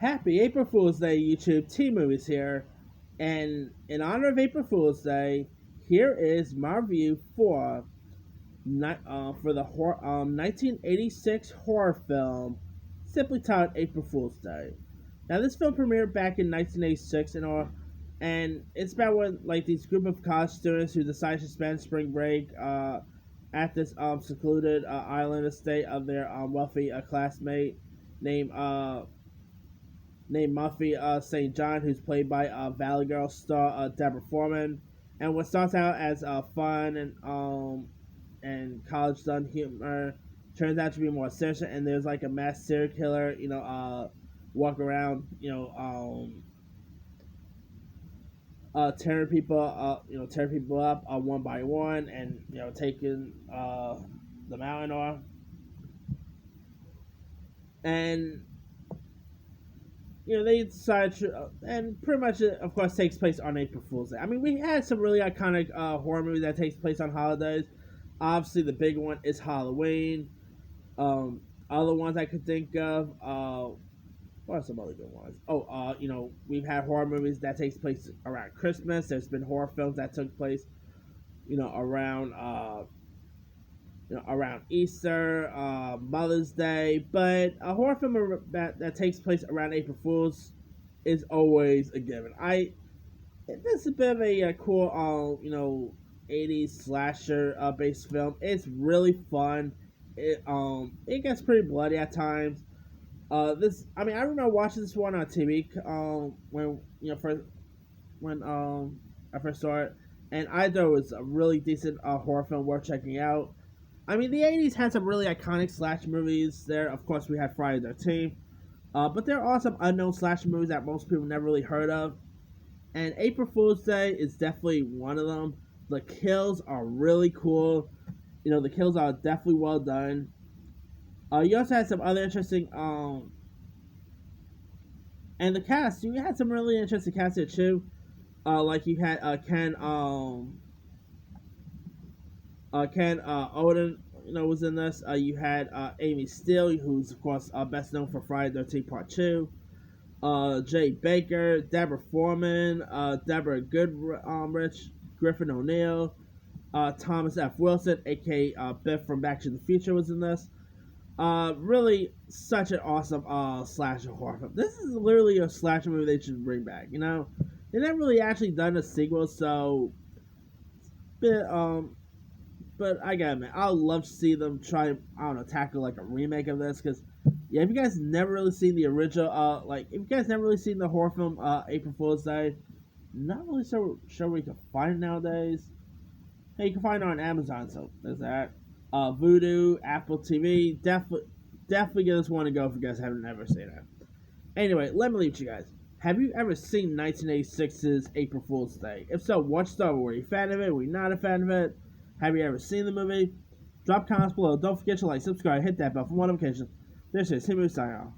Happy April Fool's Day, YouTube. T-Movies here. And in honor of April Fool's Day, here is my review for the 1986 horror film simply titled April Fool's Day. Now, this film premiered back in 1986 and it's about when these group of college students who decide to spend spring break at this secluded island estate of their wealthy classmate named named Muffy St. John, who's played by Valley Girl star Deborah Foreman. And what starts out as fun and college done humor turns out to be more sinister. And there's like a mass serial killer, walk around, tearing people up one by one, and taking them out and all. And they decided to, and pretty much, of course, takes place on April Fool's Day. I mean, we had some really iconic horror movies that takes place on holidays. Obviously, the big one is Halloween. Other ones I could think of, what are some other good ones? We've had horror movies that takes place around Christmas. There's been horror films that took place, around around Easter, Mother's Day, but a horror film that takes place around April Fools is always a given. This is a bit of a cool, 80s slasher based film. It's really fun. It gets pretty bloody at times. I remember watching this one on TV when I first saw it, and I thought it was a really decent horror film worth checking out. I mean, the 80s had some really iconic slash movies there. Of course, we had Friday the 13th. But there are some unknown slash movies that most people never really heard of. And April Fool's Day is definitely one of them. The kills are really cool. The kills are definitely well done. You also had some other interesting... and the cast, you had some really interesting cast here, too. You had Ken Odin, was in this. You had Amy Steele, who's of course best known for Friday the 13th Part 2. Jay Baker, Deborah Foreman, Deborah Goodrich, Griffin O'Neill, Thomas F. Wilson, aka Biff from Back to the Future, was in this. Really such an awesome slasher horror film. This is literally a slasher movie they should bring back. They never really actually done a sequel, so but I gotta admit, I would love to see them try, tackle like a remake of this. Because, if you guys never really seen the original, if you guys never really seen the horror film April Fool's Day, not really sure where you can find it nowadays. Hey, you can find it on Amazon, so there's that. Vudu, Apple TV, definitely give this one a go if you guys haven't ever seen it. Anyway, let me leave you guys. Have you ever seen 1986's April Fool's Day? If so, what star were you a fan of it? Were you not a fan of it? Have you ever seen the movie? Drop comments below. Don't forget to like, subscribe, hit that bell for more notifications. This is T-Movies signing off.